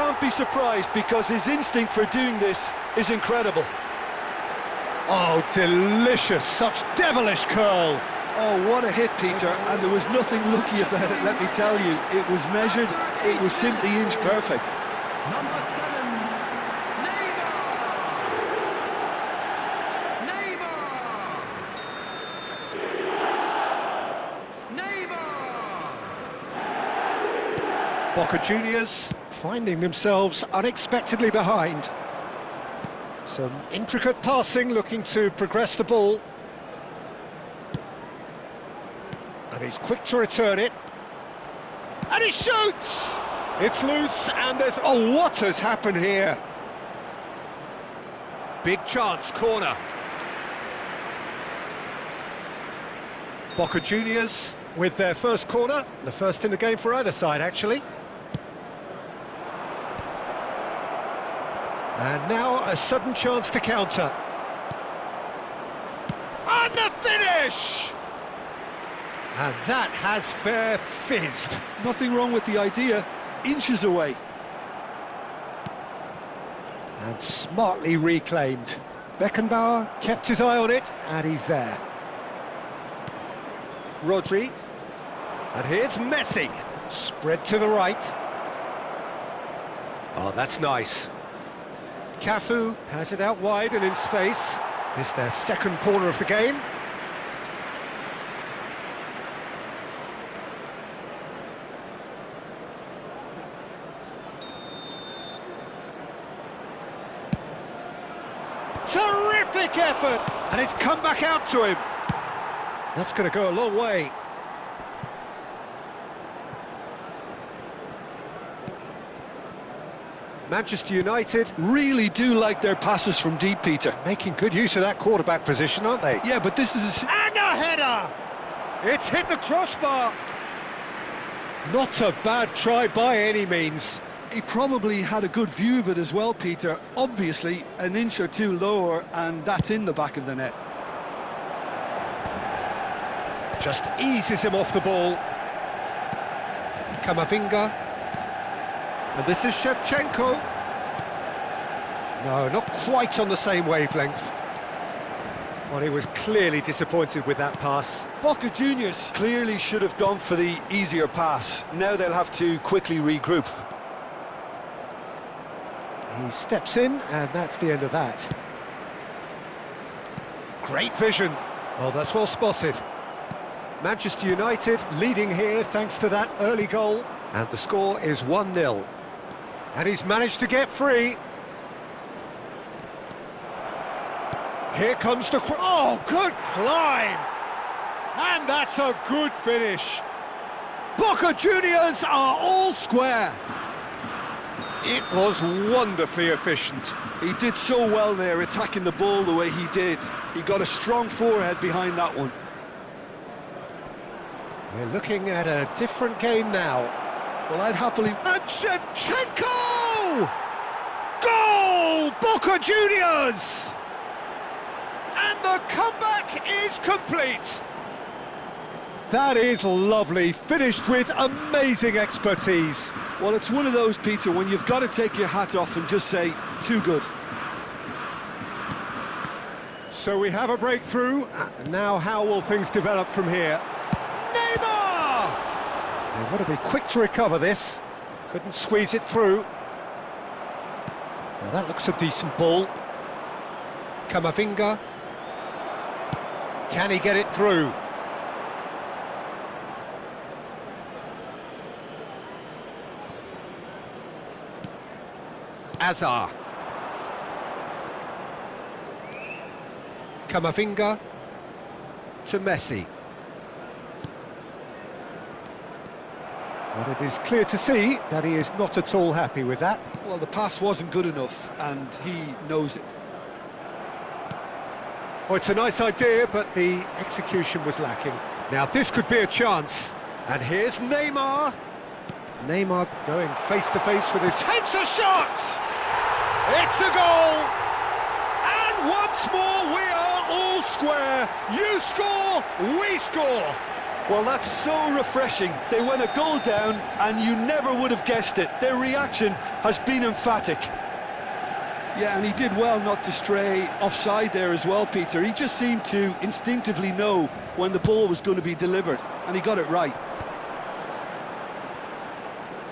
can't be surprised because his instinct for doing this is incredible. Oh, delicious, such devilish curl. Oh, what a hit, Peter, and there was nothing lucky about it, let me tell you. It was measured, it was simply inch perfect. Number 7, Neymar! Neymar! Neymar! Boca Juniors finding themselves unexpectedly behind. Some intricate passing, looking to progress the ball. And he's quick to return it. And he shoots! It's loose, and there's... Oh, what has happened here? Big chance, corner. Boca Juniors with their first corner. The first in the game for either side, actually. And now a sudden chance to counter. And the finish! And that has fair fizzed. Nothing wrong with the idea, inches away. And smartly reclaimed. Beckenbauer kept his eye on it, and he's there. Rodri. And here's Messi. Spread to the right. Oh, that's nice. Cafu has it out wide and in space. It's their second corner of the game. Terrific effort! And it's come back out to him. That's going to go a long way. Manchester United Really do like their passes from deep, Peter. making good use of that quarterback position, aren't they? Yeah, but this is... And a header! It's hit the crossbar. Not a bad try by any means. He probably had a good view of it as well, Peter. Obviously, an inch or two lower, and that's in the back of the net. Just eases him off the ball. Camavinga. And this is Shevchenko. No, not quite on the same wavelength. Well, he was clearly disappointed with that pass. Boca Juniors clearly should have gone for the easier pass. Now they'll have to quickly regroup. He steps in, and that's the end of that. Great vision. Well, that's well spotted. Manchester United leading here thanks to that early goal. And the score is 1-0. And he's managed to get free. Here comes the... Oh, good climb! And that's a good finish. Boca Juniors are all square. It was wonderfully efficient. He did so well there, attacking the ball the way he did. He got a strong forehead behind that one. We're looking at a different game now. Well, I'd happily... And Shevchenko! Goal! Boca Juniors! And the comeback is complete. That is lovely, finished with amazing expertise. Well, it's one of those, Peter, when you've got to take your hat off and just say, too good. So we have a breakthrough, and now how will things develop from here? Neymar! They want to be quick to recover this. Couldn't squeeze it through. Now that looks a decent ball. Camavinga. Can he get it through? Azar. Camavinga to Messi. But it is clear to see that he is not at all happy with that. Well, the pass wasn't good enough, and he knows it. Oh, it's a nice idea, but the execution was lacking. Now this could be a chance. And here's Neymar. Neymar going face-to-face with it. Takes a shot! It's a goal! And once more we are all square. You score, we score. Well, that's so refreshing. They went a goal down and you never would have guessed it. Their reaction has been emphatic. Yeah, and he did well not to stray offside there as well, Peter. He just seemed to instinctively know when the ball was going to be delivered, and he got it right.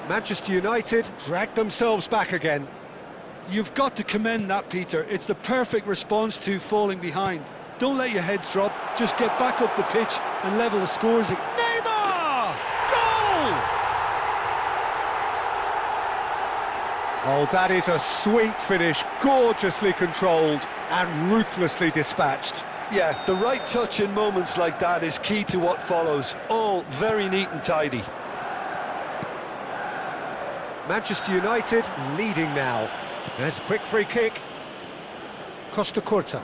Manchester United dragged themselves back again. You've got to commend that, Peter. It's the perfect response to falling behind. Don't let your heads drop, just get back up the pitch and level the scores. Neymar! Goal! Oh, that is a sweet finish, gorgeously controlled and ruthlessly dispatched. Yeah, the right touch in moments like that is key to what follows. All very neat and tidy. Manchester United leading now. There's a quick free kick. Costa Curta.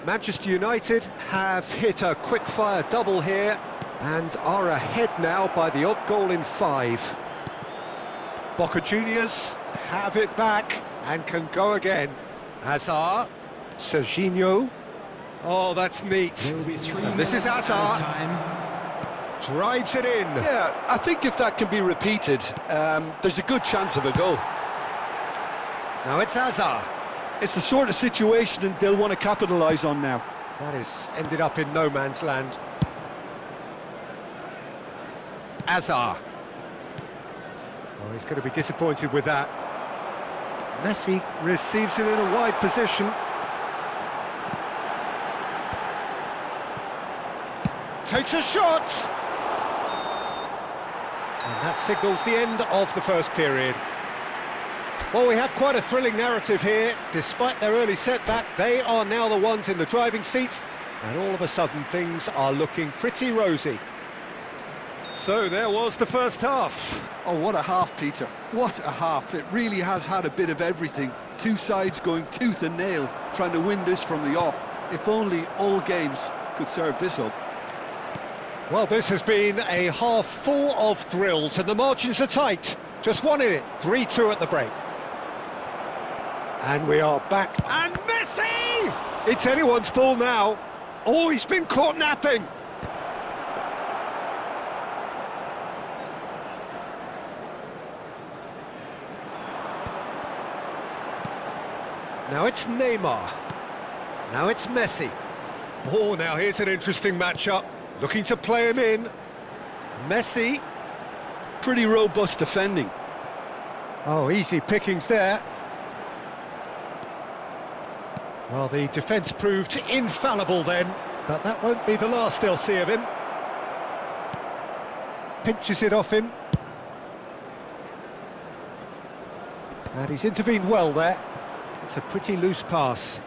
Manchester United have hit a quick-fire double here and are ahead now by the odd goal in 5. Boca Juniors have it back and can go again. Hazard, Serginho. Oh, that's neat. And this is Hazard. Drives it in. Yeah, I think if that can be repeated, there's a good chance of a goal. Now it's Hazard. It's the sort of situation that they'll want to capitalise on now. That has ended up in no man's land. Hazard. Oh, he's going to be disappointed with that. Messi receives it in a wide position. Takes a shot! And that signals the end of the first period. Well, we have quite a thrilling narrative here. Despite their early setback, they are now the ones in the driving seat, and all of a sudden things are looking pretty rosy. So there was the first half. Oh, what a half, Peter. What a half. It really has had a bit of everything. Two sides going tooth and nail, trying to win this from the off. If only all games could serve this up. Well, this has been a half full of thrills, and the margins are tight. Just one in it, 3-2 at the break. And we are back. And Messi! It's anyone's ball now. Oh, he's been caught napping. Now it's Neymar. Now it's Messi. Oh, now here's an interesting matchup. Looking to play him in. Messi. Pretty robust defending. Oh, easy pickings there. Well, the defence proved infallible then, but that won't be the last they'll see of him. Pinches it off him. And he's intervened well there. It's a pretty loose pass.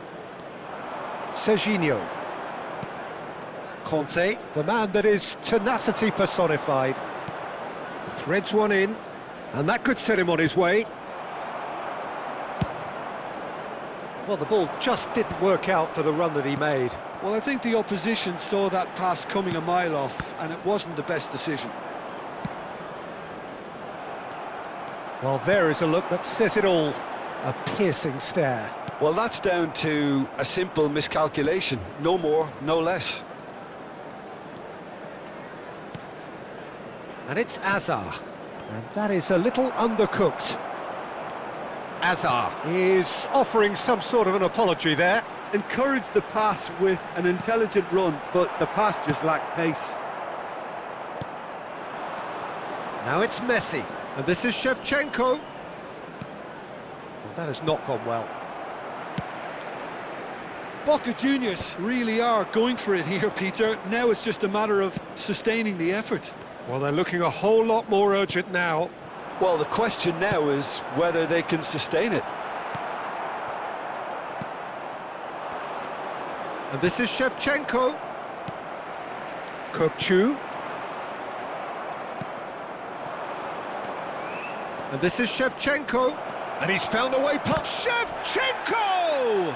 Serginho. Conte, the man that is tenacity personified. Threads one in, and that could set him on his way. Well, the ball just didn't work out for the run that he made. Well, I think the opposition saw that pass coming a mile off, and it wasn't the best decision. Well, there is a look that says it all. A piercing stare. Well, that's down to a simple miscalculation. No more, no less. And it's Hazard. And that is a little undercooked. Hazard is offering some sort of an apology there. Encouraged the pass with an intelligent run, but the pass just lacked pace. Now it's Messi. And this is Shevchenko. Well, that has not gone well. Boca Juniors really are going for it here, Peter. Now it's just a matter of sustaining the effort. Well, they're looking a whole lot more urgent now. Well, the question now is whether they can sustain it. And this is Shevchenko. Kokchu. And this is Shevchenko. And he's found a way past Shevchenko!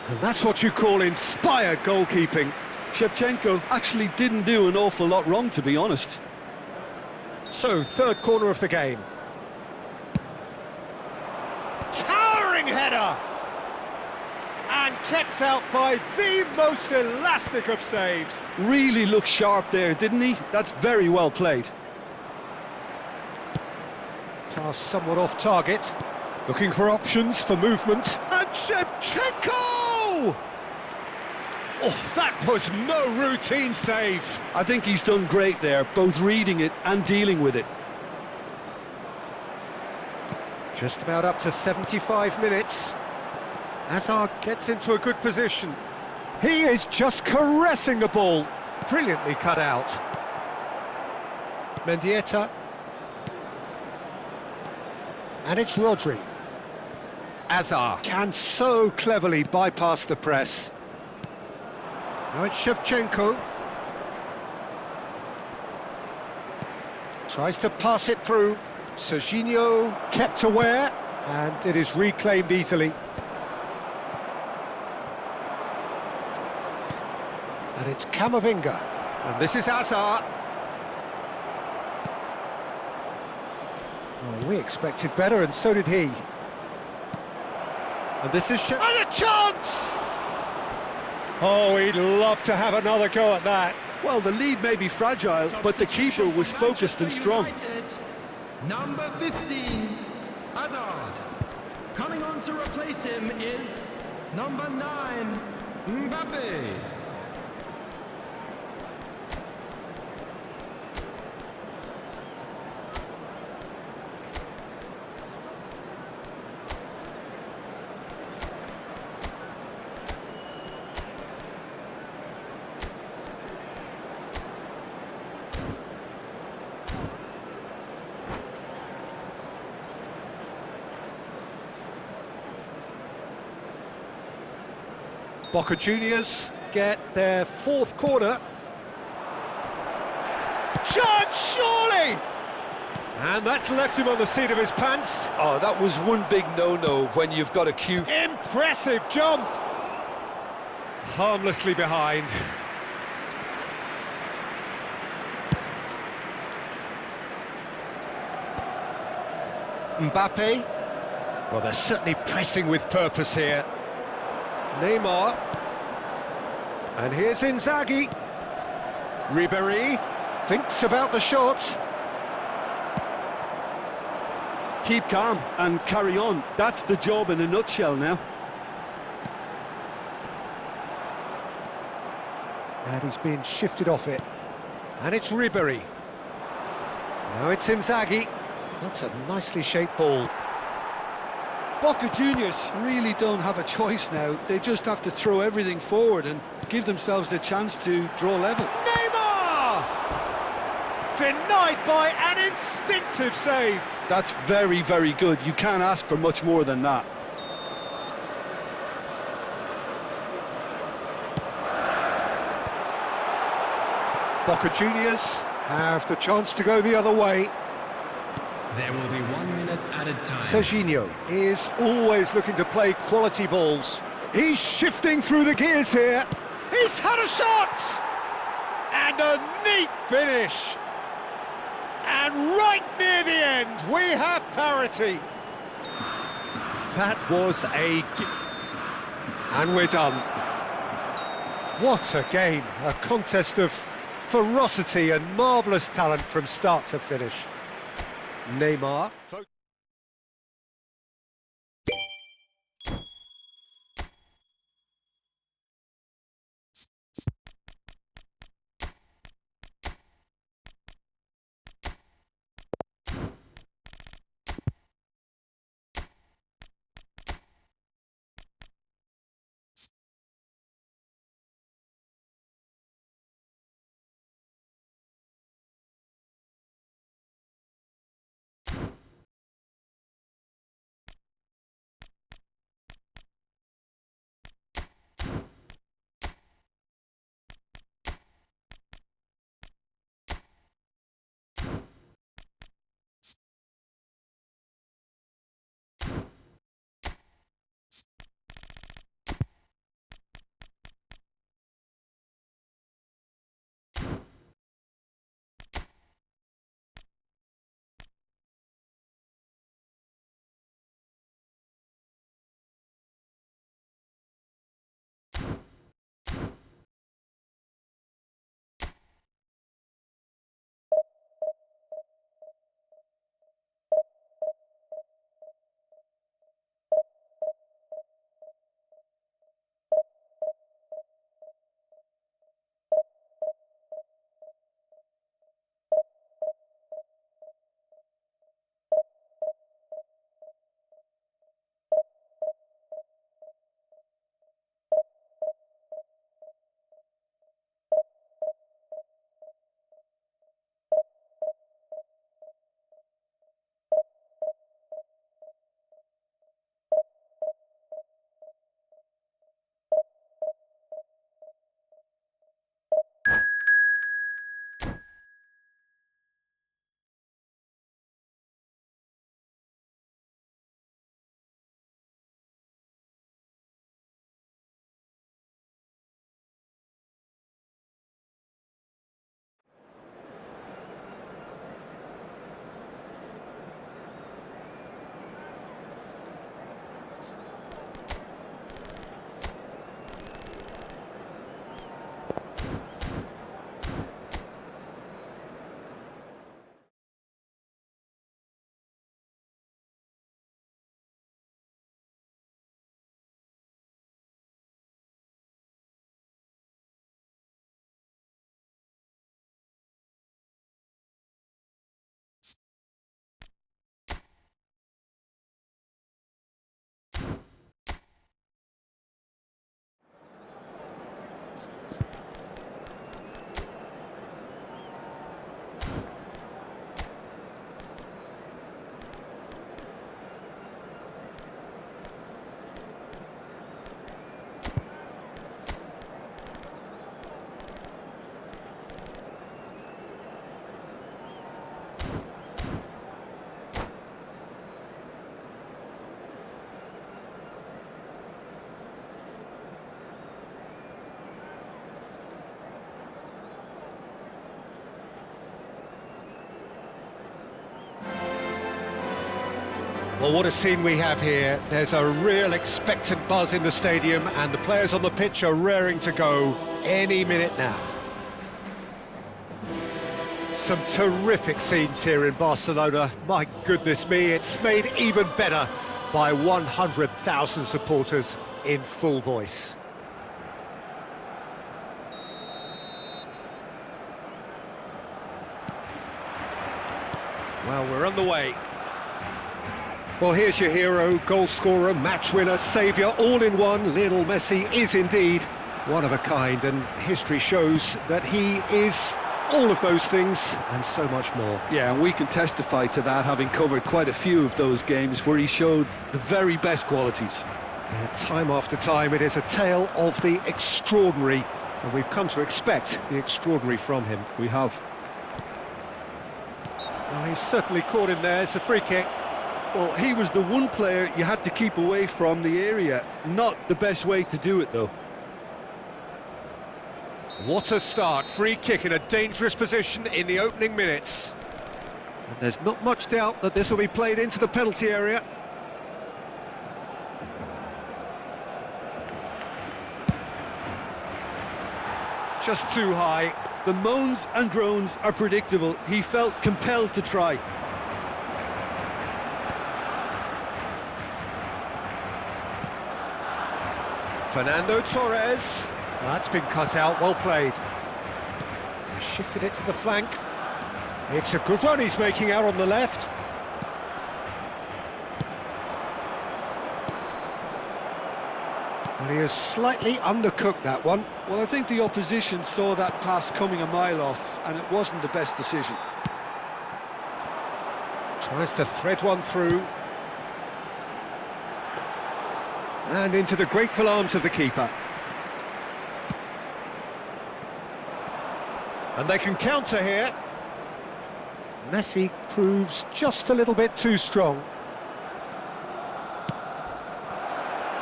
And that's what you call inspired goalkeeping. Shevchenko actually didn't do an awful lot wrong, to be honest. So, third corner of the game. Towering header! And kept out by the most elastic of saves. Really looked sharp there, didn't he? That's very well played. Pass somewhat off target. Looking for options for movement. And Shevchenko! Oh, that was no routine save. I think he's done great there, both reading it and dealing with it. Just about up to 75 minutes. Hazard gets into a good position. He is just caressing the ball. Brilliantly cut out. Mendieta. And it's Rodri. Hazard can so cleverly bypass the press. Now it's Shevchenko. Tries to pass it through. Serginho kept aware, and it is reclaimed easily. And it's Camavinga. And this is Hazard. Oh, we expected better, and so did he. And this is... and a chance! Oh, he'd love to have another go at that. Well, the lead may be fragile, but the keeper was focused and strong. Number 15, Hazard. Coming on to replace him is number 9, Mbappe. Boca Juniors get their fourth corner. Chance, surely! And that's left him on the seat of his pants. Oh, that was one big no-no when you've got a cue. Impressive jump! Harmlessly behind. Mbappe. Well, they're certainly pressing with purpose here. Neymar. And here's Inzaghi. Ribéry thinks about the shot. Keep calm and carry on. That's the job in a nutshell now. And he's being shifted off it. And it's Ribéry. Now it's Inzaghi. That's a nicely shaped ball. Boca Juniors really don't have a choice now. They just have to throw everything forward and give themselves a chance to draw level. Neymar! Denied by an instinctive save. That's very, very good. You can't ask for much more than that. Boca Juniors have the chance to go the other way. There will be 1 minute added time. Serginho is always looking to play quality balls. He's shifting through the gears here. He's had a shot! And a neat finish. And right near the end, we have parity. That was a... And we're done. What a game. A contest of ferocity and marvellous talent from start to finish. Neymar. Well, what a scene we have here. There's a real expectant buzz in the stadium, and the players on the pitch are raring to go any minute now. Some terrific scenes here in Barcelona. My goodness me, it's made even better by 100,000 supporters in full voice. Well, we're on the way. Well, here's your hero, goal scorer, match winner, saviour, all in one. Lionel Messi is indeed one of a kind, and history shows that he is all of those things and so much more. Yeah, and we can testify to that, having covered quite a few of those games where he showed the very best qualities. Yeah, time after time, it is a tale of the extraordinary, and we've come to expect the extraordinary from him. We have. Oh, he's certainly caught him there. It's a free kick. Well, he was the one player you had to keep away from the area. Not the best way to do it, though. What a start. Free kick in a dangerous position in the opening minutes. And there's not much doubt that this will be played into the penalty area. Just too high. The moans and groans are predictable. He felt compelled to try. Fernando Torres. That's been cut out, well played. He shifted it to the flank. It's a good run he's making out on the left. Well, he has slightly undercooked that one. Well, I think the opposition saw that pass coming a mile off, and it wasn't the best decision. Tries to thread one through. And into the grateful arms of the keeper. And they can counter here. Messi proves just a little bit too strong.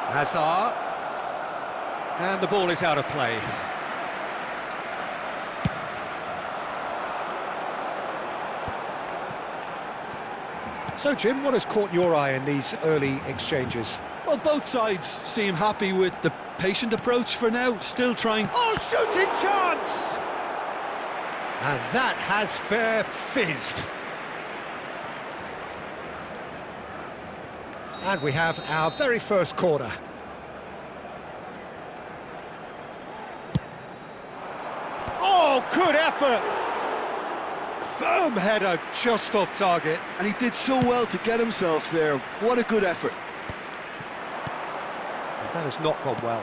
Hazard. And the ball is out of play. So, Jim, what has caught your eye in these early exchanges? Well, both sides seem happy with the patient approach for now, still trying... Oh, shooting chance! And that has fair fizzed. And we have our very first corner. Oh, good effort! Firm header just off target. And he did so well to get himself there. What a good effort. That has not gone well.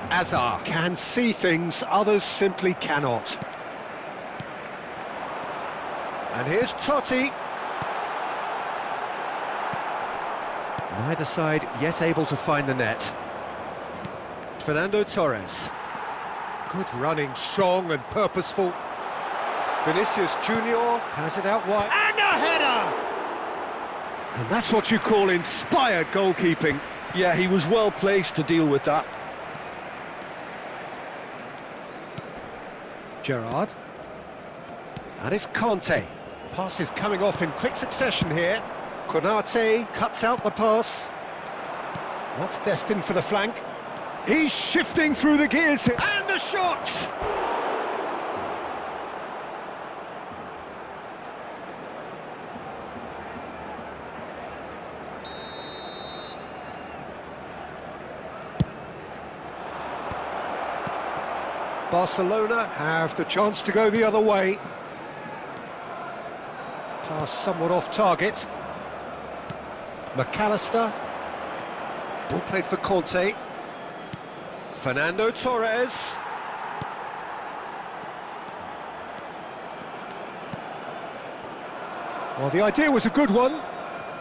Hazard can see things others simply cannot. And here's Totti. Neither side yet able to find the net. Fernando Torres. Good running, strong and purposeful. Vinicius Junior has it out wide. And a header! And that's what you call inspired goalkeeping. Yeah, he was well placed to deal with that. Gerrard. And it's Conte. Pass is coming off in quick succession here. Konate cuts out the pass. That's destined for the flank. He's shifting through the gears. And a shot! Barcelona have the chance to go the other way. Pass somewhat off target. McAllister. Ball played for Conte. Fernando Torres. Well, the idea was a good one.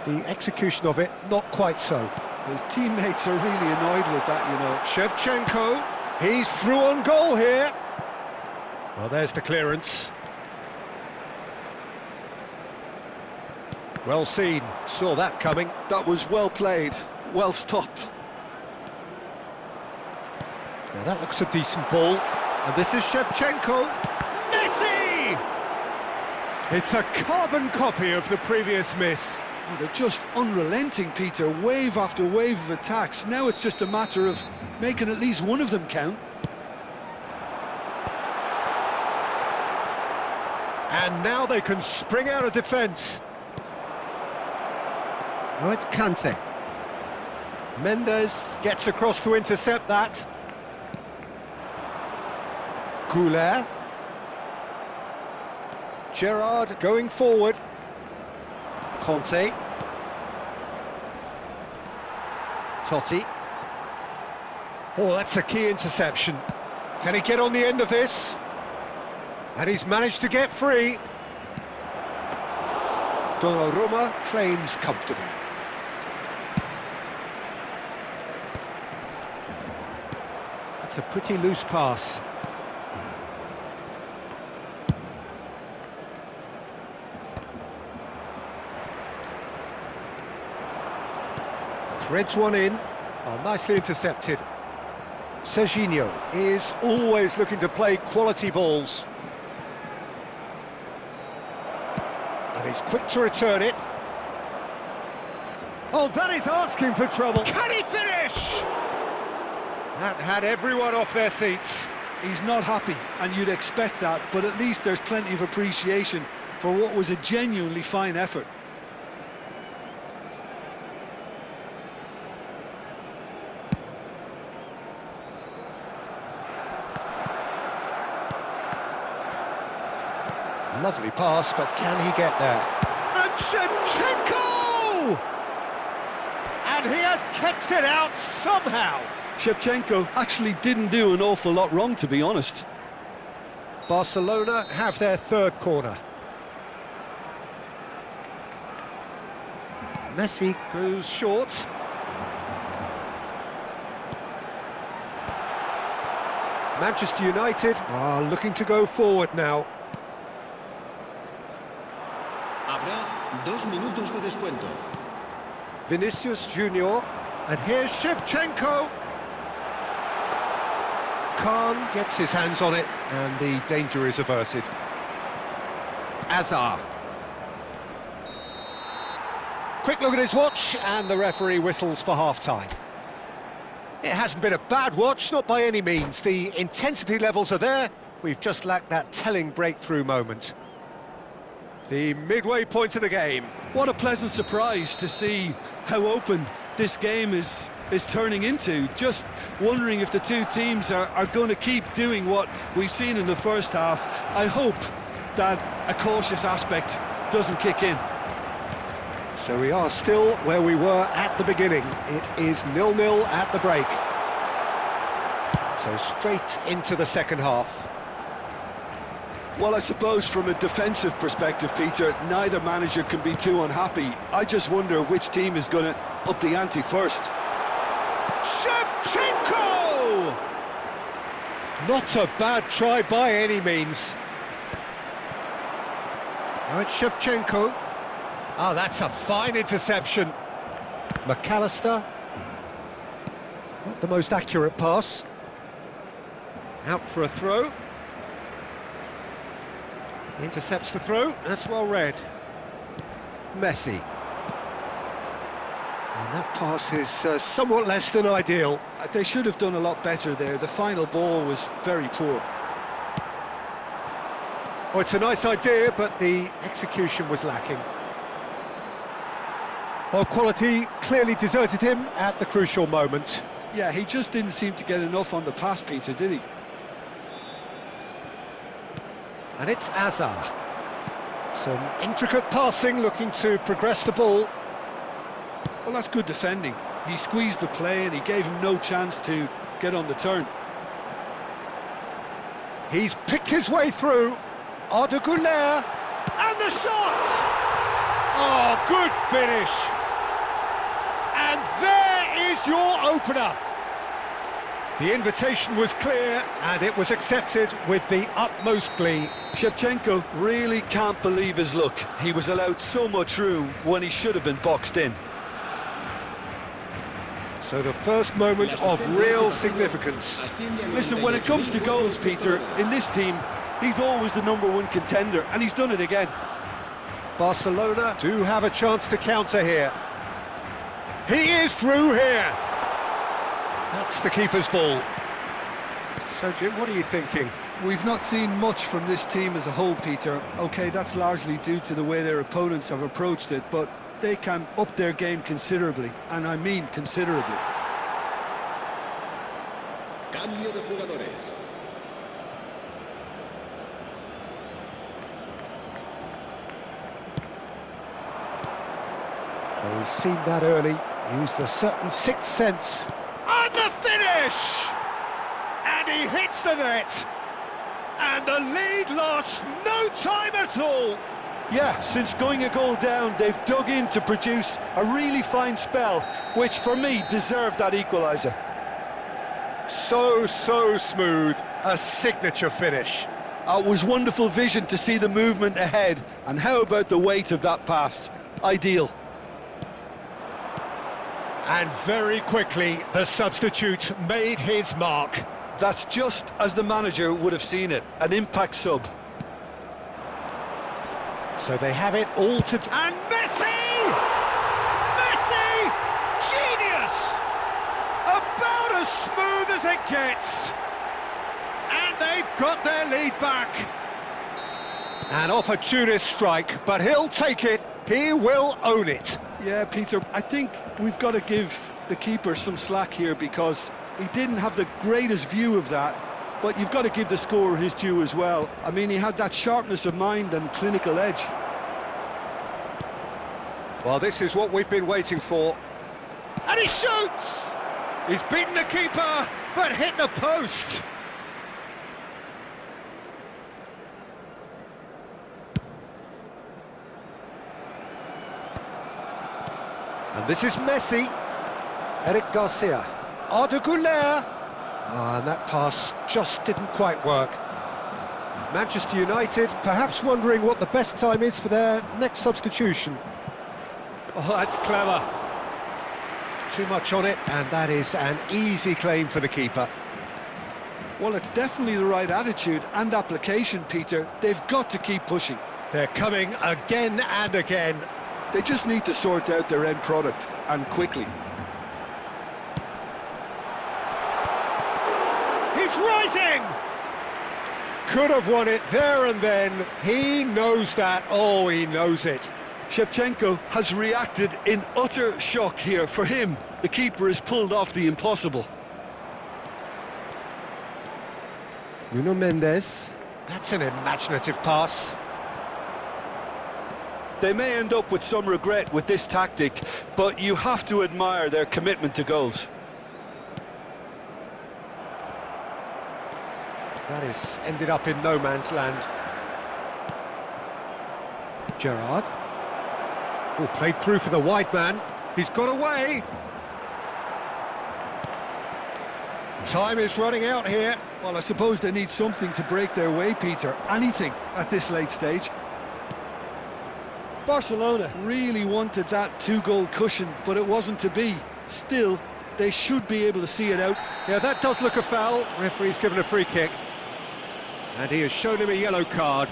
The execution of it, not quite so. His teammates are really annoyed with that, you know. Shevchenko, he's through on goal here. Well, there's the clearance. Well seen, saw that coming. That was well played, well stopped. Now that looks a decent ball. And this is Shevchenko. Messi! It's a carbon copy of the previous miss. Oh, they're just unrelenting, Peter. Wave after wave of attacks. Now it's just a matter of making at least one of them count. And now they can spring out of defence. Now it's Kante. Mendes gets across to intercept that. Goulet. Gerrard going forward. Conte. Totti. Oh, that's a key interception. Can he get on the end of this? And he's managed to get free. Donnarumma claims comfortably. That's a pretty loose pass. Threads one in. Oh, nicely intercepted. Serginho is always looking to play quality balls. And he's quick to return it. Oh, that is asking for trouble. Can he finish? That had everyone off their seats. He's not happy, and you'd expect that, but at least there's plenty of appreciation for what was a genuinely fine effort. Lovely pass, but can he get there? And Shevchenko! And he has kept it out somehow. Shevchenko actually didn't do an awful lot wrong, to be honest. Barcelona have their third corner. Messi goes short. Manchester United are looking to go forward now. Habrá 2 minutos de descuento. Vinicius Junior, and here's Shevchenko. Khan gets his hands on it, and the danger is averted. Azar. Quick look at his watch, and the referee whistles for half-time. It hasn't been a bad watch, not by any means. The intensity levels are there. We've just lacked that telling breakthrough moment. The midway point of the game. What a pleasant surprise to see how open this game is turning into. Just wondering if the two teams are going to keep doing what we've seen in the first half. I hope that a cautious aspect doesn't kick in. So we are still where we were at the beginning. It is 0-0 at the break. So straight into the second half. Well, I suppose from a defensive perspective, Peter, neither manager can be too unhappy. I just wonder which team is going to up the ante first. Shevchenko! Not a bad try by any means. Now it's Shevchenko. Oh, that's a fine interception. McAllister. Not the most accurate pass. Out for a throw. Intercepts the throw, that's well read. Messi. And that pass is somewhat less than ideal. They should have done a lot better there. The final ball was very poor. Oh, it's a nice idea, but the execution was lacking. Well, quality clearly deserted him at the crucial moment. Yeah, he just didn't seem to get enough on the pass, Peter, did he? And it's Azar. Some intricate passing, looking to progress the ball. Well, that's good defending. He squeezed the play and he gave him no chance to get on the turn. He's picked his way through. Arda Güler, and the shot! Oh, good finish. And there is your opener. The invitation was clear, and it was accepted with the utmost glee. Shevchenko really can't believe his luck. He was allowed so much room when he should have been boxed in. So the first moment of real significance. Listen, when it comes to goals, Peter, in this team, he's always the #1 contender, and he's done it again. Barcelona do have a chance to counter here. He is through here. That's the keeper's ball. So, Jim, what are you thinking? We've not seen much from this team as a whole, Peter. OK, that's largely due to the way their opponents have approached it, but they can up their game considerably, and I mean considerably. Cambio de jugadores. Oh, he's seen that early, used a certain sixth sense. And the finish! And he hits the net! And the lead lost no time at all! Yeah, since going a goal down, they've dug in to produce a really fine spell, which for me deserved that equaliser. So smooth, a signature finish. It was wonderful vision to see the movement ahead, and how about the weight of that pass? Ideal. And very quickly, the substitute made his mark. That's just as the manager would have seen it, an impact sub. So they have it all to... And Messi! Messi! Genius! About as smooth as it gets. And they've got their lead back. An opportunist strike, but he'll take it. He will own it. Yeah, Peter, I think we've got to give the keeper some slack here because he didn't have the greatest view of that, but you've got to give the scorer his due as well. I mean, he had that sharpness of mind and clinical edge. Well, this is what we've been waiting for. And he shoots! He's beaten the keeper, but hit the post. And this is Messi. Eric Garcia. Arda Güler. And that pass just didn't quite work. Manchester United perhaps wondering what the best time is for their next substitution. Oh, that's clever. Too much on it, and that is an easy claim for the keeper. Well, it's definitely the right attitude and application, Peter. They've got to keep pushing. They're coming again and again. They just need to sort out their end product, and quickly. He's rising! Could have won it there and then. He knows that. Oh, he knows it. Shevchenko has reacted in utter shock here. For him, the keeper has pulled off the impossible. Nuno Mendes. That's an imaginative pass. They may end up with some regret with this tactic, but you have to admire their commitment to goals. That is ended up in no man's land. Gerrard. Oh, played through for the wide man. He's got away. Time is running out here. Well, I suppose they need something to break their way, Peter. Anything at this late stage. Barcelona really wanted that two-goal cushion, but it wasn't to be. Still, they should be able to see it out. Yeah, that does look a foul. Referee's given a free kick. And he has shown him a yellow card.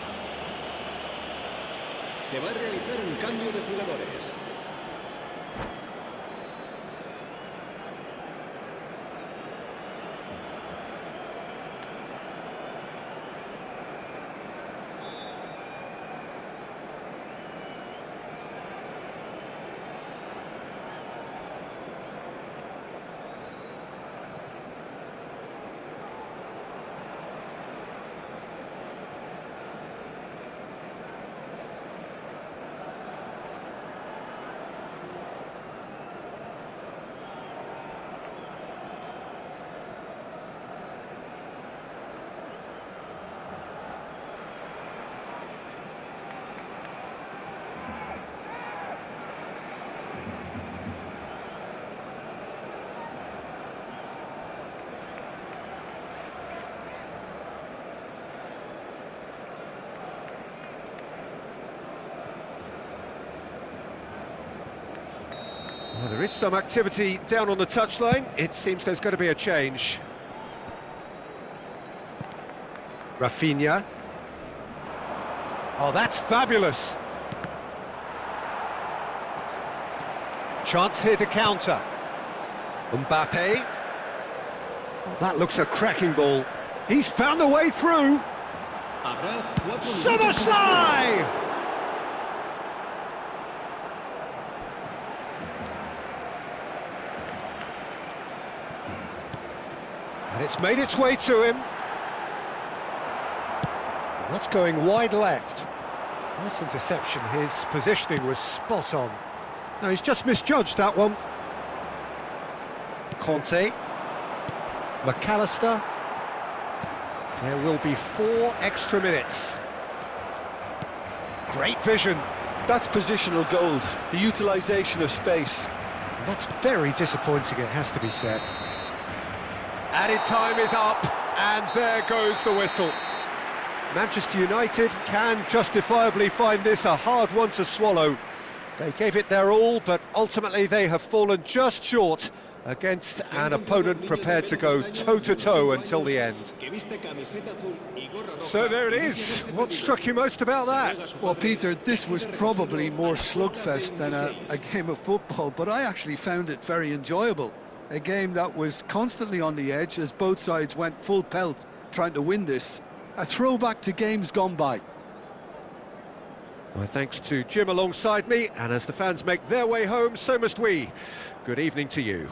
Se va a realizar un cambio de jugadores. Well, there is some activity down on the touchline. It seems there's going to be a change. Rafinha. Oh, that's fabulous. Chance here to counter. Mbappe. Oh, that looks a cracking ball. He's found a way through. Somerslide! And it's made its way to him. That's going wide left. Nice interception. His positioning was spot on. No, he's just misjudged that one. Conte. McAllister. There will be 4 extra minutes. Great vision. That's positional gold, the utilisation of space. And that's very disappointing, it has to be said. Added time is up, and there goes the whistle. Manchester United can justifiably find this a hard one to swallow. They gave it their all, but ultimately they have fallen just short against an opponent prepared to go toe-to-toe until the end. So there it is. What struck you most about that? Well, Peter, this was probably more slugfest than a game of football, but I actually found it very enjoyable. A game that was constantly on the edge as both sides went full pelt trying to win this. A throwback to games gone by. My thanks to Jim alongside me, and as the fans make their way home, so must we. Good evening to you.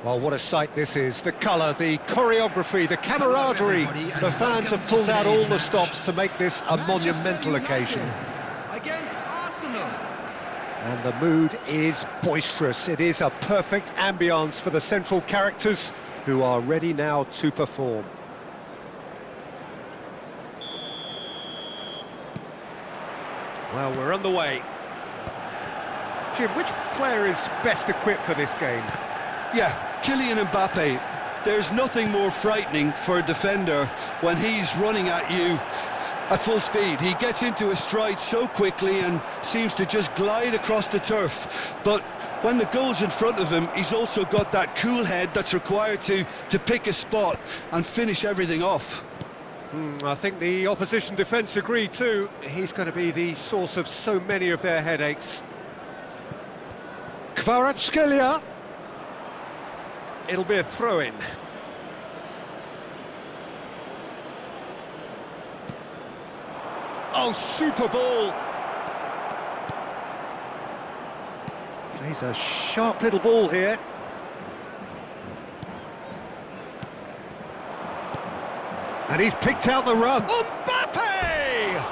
Well, what a sight this is. The colour, the choreography, the camaraderie. The fans have pulled out all the stops to make this a monumental occasion. Against Arsenal. And the mood is boisterous. It is a perfect ambience for the central characters who are ready now to perform. Well, we're on the way. Jim, which player is best equipped for this game? Yeah, Kylian Mbappe. There's nothing more frightening for a defender when he's running at you at full speed. He gets into a stride so quickly and seems to just glide across the turf. But when the goal's in front of him, he's also got that cool head that's required to pick a spot and finish everything off. I think the opposition defence agree too. He's going to be the source of so many of their headaches. Kvaratskhelia. It'll be a throw-in. Oh, super ball! Plays a sharp little ball here. And he's picked out the run. Mbappe!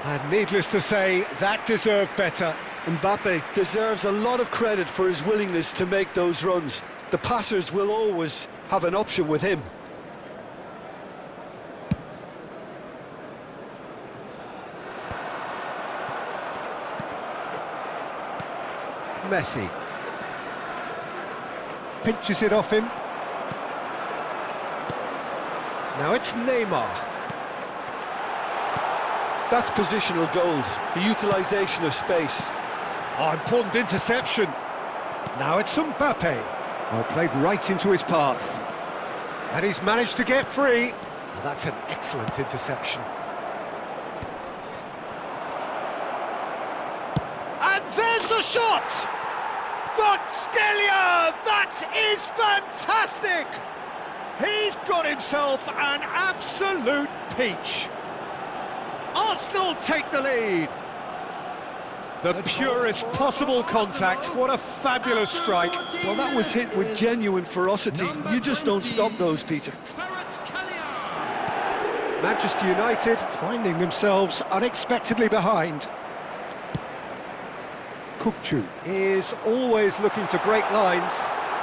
And needless to say, that deserved better. Mbappe deserves a lot of credit for his willingness to make those runs. The passers will always have an option with him. Messi. Pinches it off him. Now it's Neymar. That's positional gold, the utilisation of space. Oh, important interception. Now it's Mbappe. Oh, played right into his path. And he's managed to get free. Oh, that's an excellent interception. And there's the shot! Kvaratskhelia! That is fantastic! He's got himself an absolute peach. Arsenal take the lead. The purest possible contact. What a fabulous strike. Well, that was hit with genuine ferocity. You just don't stop those, Peter. Manchester United finding themselves unexpectedly behind. Kukcu is always looking to break lines.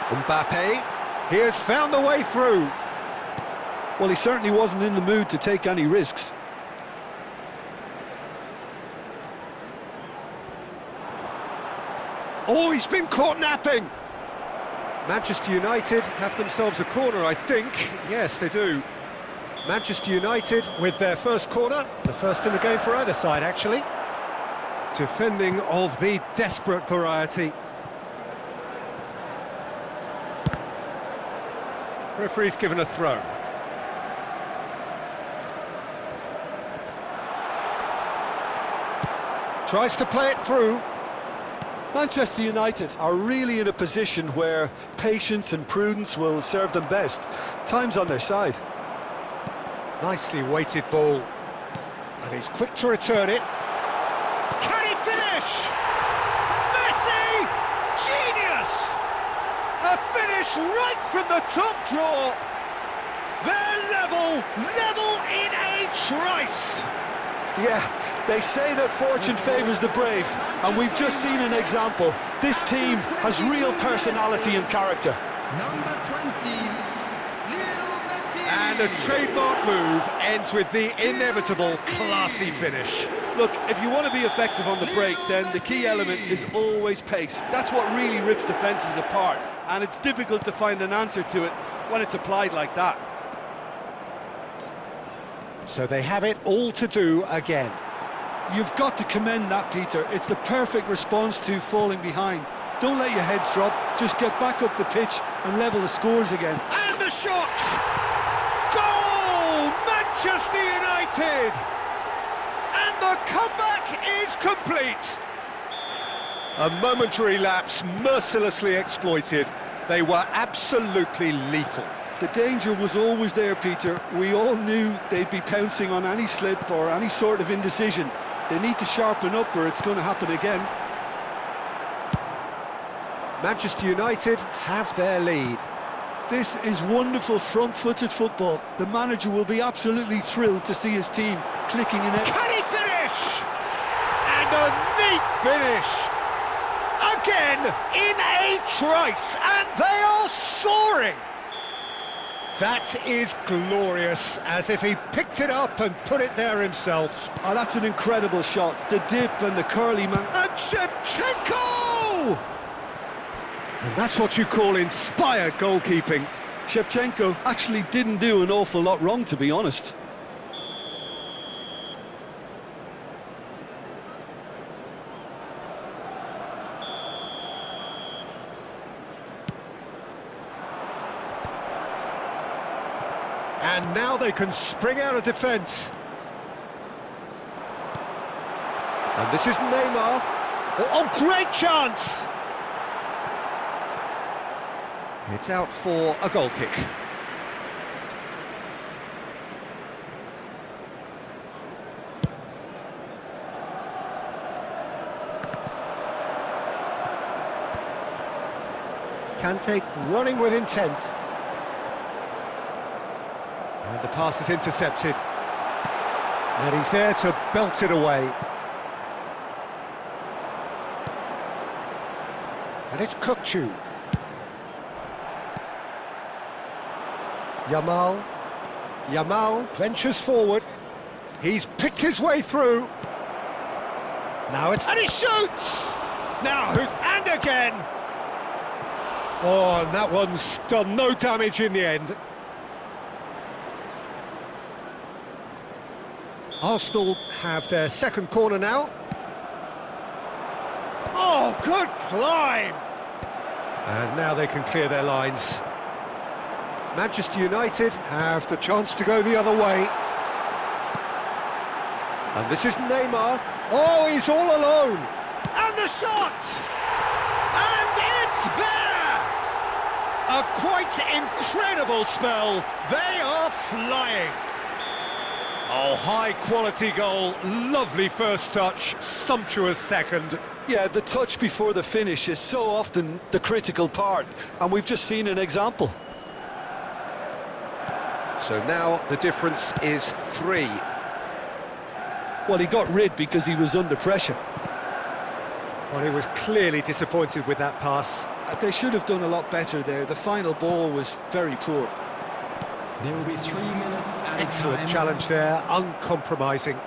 Mbappe, he has found the way through. Well, he certainly wasn't in the mood to take any risks. Oh, he's been caught napping. Manchester United have themselves a corner, I think. Yes, they do. Manchester United with their first corner, the first in the game for either side, actually. Defending of the desperate variety. Referee's given a throw. Tries to play it through. Manchester United are really in a position where patience and prudence will serve them best. Time's on their side. Nicely weighted ball. And he's quick to return it. Can he finish? Messi! Genius! A finish right from the top draw. They're level in a trice. Yeah, they say that fortune favours the brave, and we've just seen an example. This team has real personality and character. Number 20, Lionel Messi. And a trademark move ends with the inevitable classy finish. Look, if you want to be effective on the break, then the key element is always pace. That's what really rips defences apart, and it's difficult to find an answer to it when it's applied like that. So they have it all to do again. You've got to commend that, Peter. It's the perfect response to falling behind. Don't let your heads drop, just get back up the pitch and level the scores again. And the shot! Goal! Manchester United! And the comeback is complete! A momentary lapse mercilessly exploited. They were absolutely lethal. The danger was always there, Peter. We all knew they'd be pouncing on any slip or any sort of indecision. They need to sharpen up or it's going to happen again. Manchester United have their lead. This is wonderful front-footed football. The manager will be absolutely thrilled to see his team clicking in it. Can he finish? And a neat finish! Again, in a trice, and they are soaring! That is glorious, as if he picked it up and put it there himself. Oh, that's an incredible shot. The dip and the curly man. And Shevchenko! And that's what you call inspired goalkeeping. Shevchenko actually didn't do an awful lot wrong, to be honest. And now they can spring out of defence. And this is Neymar. Oh, great chance! It's out for a goal kick. Kante running with intent. And the pass is intercepted. And he's there to belt it away. And it's Kukçu. Yamal ventures forward. He's picked his way through. Now it's... And he shoots! Now who's... And again! Oh, and that one's done no damage in the end. Arsenal have their second corner now. Oh, good climb! And now they can clear their lines. Manchester United have the chance to go the other way. And this is Neymar. Oh, he's all alone. And the shot! And it's there! A quite incredible spell. They are flying. Oh, high-quality goal. Lovely first touch. Sumptuous second. Yeah, the touch before the finish is so often the critical part, and we've just seen an example. So now the difference is 3. Well, he got rid because he was under pressure. Well, he was clearly disappointed with that pass. They should have done a lot better there. The final ball was very poor. There will be 3 minutes at Excellent time. challenge there, uncompromising.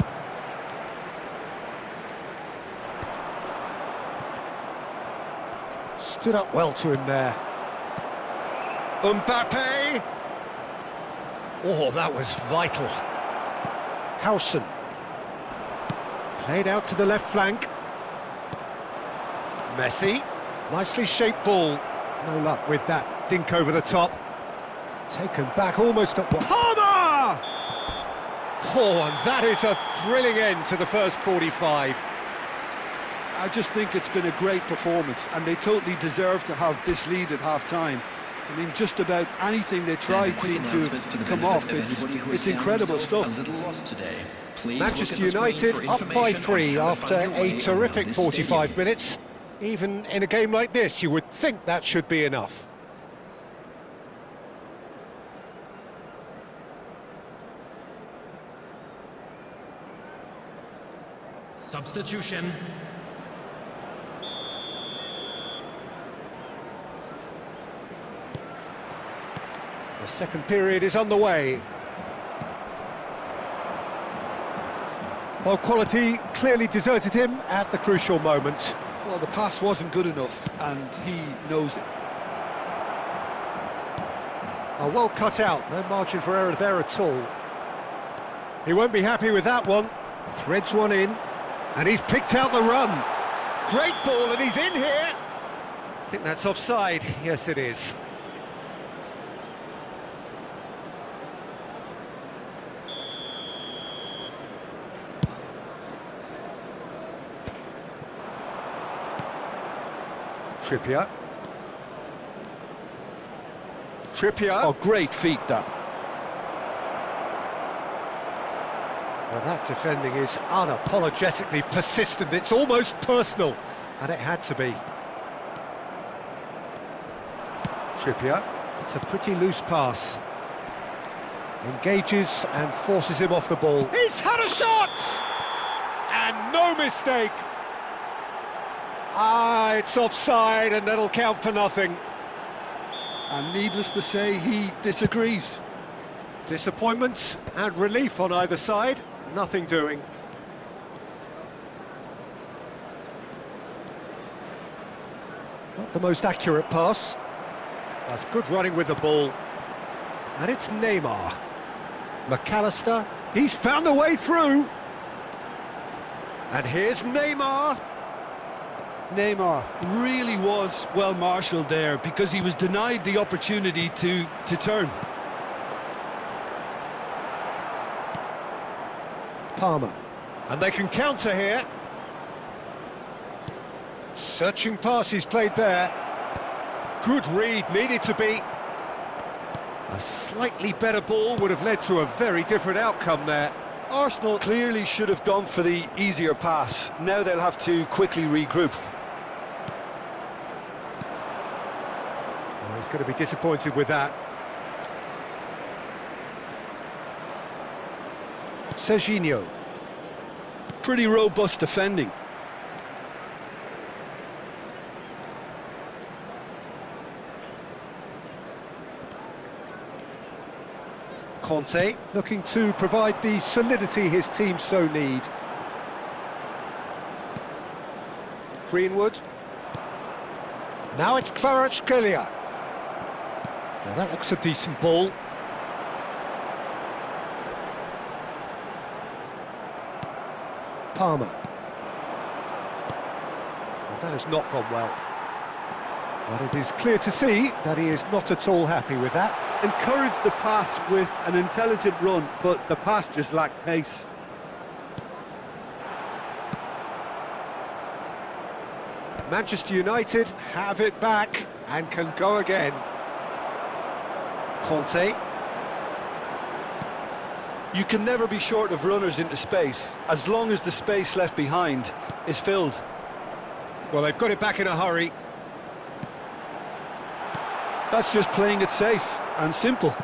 Stood up well to him there. Mbappe! Oh, that was vital. Howson. Played out to the left flank. Messi. Nicely shaped ball. No luck with that dink over the top. Taken back almost at one. Palmer! Oh, and that is a thrilling end to the first 45. I just think it's been a great performance, and they totally deserve to have this lead at half-time. I mean, just about anything they tried seemed to have come off. It's incredible stuff. Manchester United up by 3 after a terrific 45 minutes. Even in a game like this, you would think that should be enough. Substitution. The second period is underway. Well, quality clearly deserted him at the crucial moment. Well, the pass wasn't good enough, and he knows it. Oh, well cut out, no margin for error there at all. He won't be happy with that one. Threads one in, and he's picked out the run. Great ball, and he's in here. I think that's offside. Yes, it is. Trippier. Oh, great feat, that. Well, that defending is unapologetically persistent. It's almost personal, and it had to be. Trippier. It's a pretty loose pass. Engages and forces him off the ball. He's had a shot! And no mistake! Ah, it's offside and that'll count for nothing. And needless to say, he disagrees. Disappointment and relief on either side. Nothing doing. Not the most accurate pass. That's good running with the ball. And it's Neymar. McAllister, he's found a way through. And here's Neymar. Neymar really was well marshalled there because he was denied the opportunity to turn. Palmer. And they can counter here. Searching pass he's played there. Good read, needed to be. A slightly better ball would have led to a very different outcome there. Arsenal clearly should have gone for the easier pass. Now they'll have to quickly regroup. Well, he's going to be disappointed with that. Serginho. Pretty robust defending. Conte looking to provide the solidity his team so need. Greenwood. Now it's Kvaratskhelia. Now that looks a decent ball. Palmer. Well, that has not gone well. But it is clear to see that he is not at all happy with that. Encouraged the pass with an intelligent run, but the pass just lacked pace. Manchester United have it back and can go again. Conte. You can never be short of runners into space, as long as the space left behind is filled. Well, they've got it back in a hurry. That's just playing it safe and simple.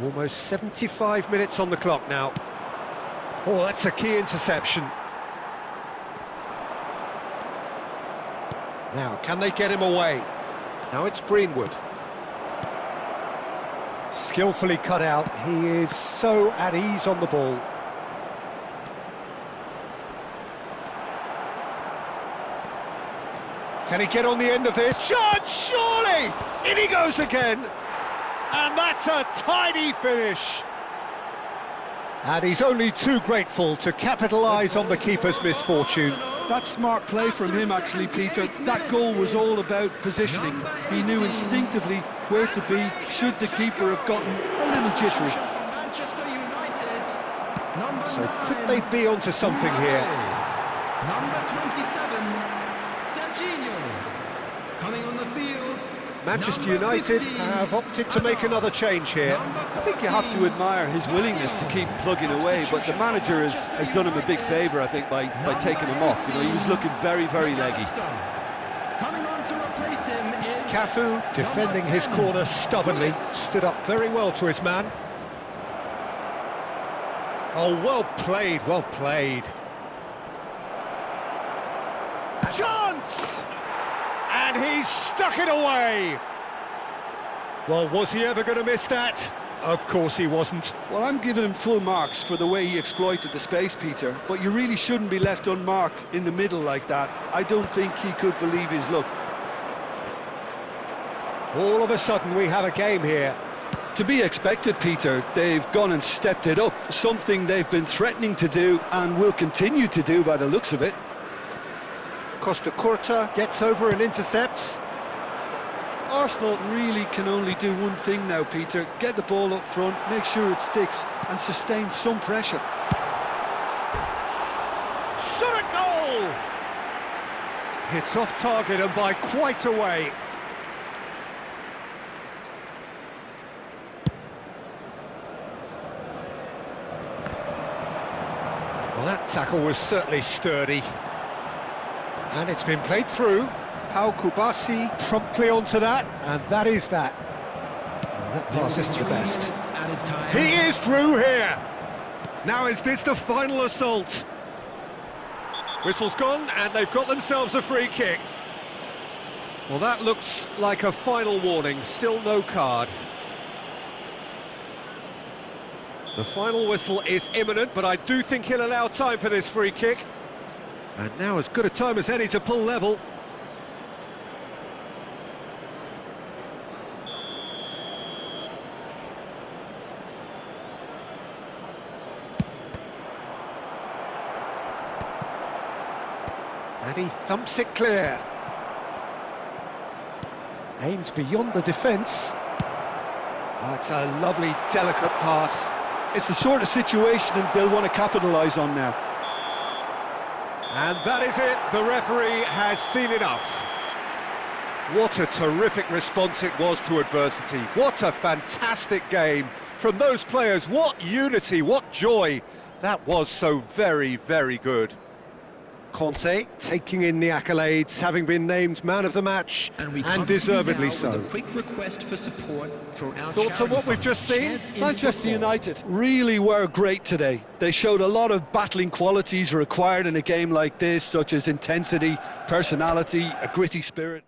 Almost 75 minutes on the clock now. Oh, that's a key interception. Now, can they get him away? Now it's Greenwood. Skillfully cut out. He is so at ease on the ball. Can he get on the end of this? Shot, surely! In he goes again! And that's a tidy finish! And he's only too grateful to capitalise on the keeper's misfortune. That's smart play from him, actually, Peter. That goal was all about positioning. He knew instinctively where to be, should the keeper have gotten a little jittery. So could they be onto something here? Number 27, Serginho, coming on the field. Manchester United have opted to make another change here. I think you have to admire his willingness to keep plugging away, but the manager has done him a big favour, I think, by taking him off. You know, he was looking very, very leggy. Coming on to replace him is Cafu, defending his corner stubbornly, stood up very well to his man. Oh, well played, well played. Chance! And he's stuck it away! Well, was he ever going to miss that? Of course he wasn't. Well, I'm giving him full marks for the way he exploited the space, Peter, but you really shouldn't be left unmarked in the middle like that. I don't think he could believe his luck. All of a sudden we have a game here. To be expected, Peter. They've gone and stepped it up, something they've been threatening to do and will continue to do by the looks of it. Costa Curta gets over and intercepts. Arsenal really can only do one thing now, Peter. Get the ball up front, make sure it sticks and sustain some pressure. Shot a goal! It's off target and by quite a way. Well, that tackle was certainly sturdy. And it's been played through. Pau Kubasi promptly onto that, and that is that. Well, that pass isn't the best. Added time. He is through here! Now is this the final assault? Whistle's gone, and they've got themselves a free kick. Well, that looks like a final warning, still no card. The final whistle is imminent, but I do think he'll allow time for this free kick. And now as good a time as any to pull level. And he thumps it clear. Aimed beyond the defence. Oh, it's a lovely, delicate pass. It's the sort of situation that they'll want to capitalise on now. And that is it, the referee has seen enough. What a terrific response it was to adversity. What a fantastic game from those players. What unity, what joy. That was so very, very good. Conte taking in the accolades, having been named man of the match, and deservedly so. Quick request for support throughout. Thoughts on what we've just seen? Manchester United really were great today. They showed a lot of battling qualities required in a game like this, such as intensity, personality, a gritty spirit.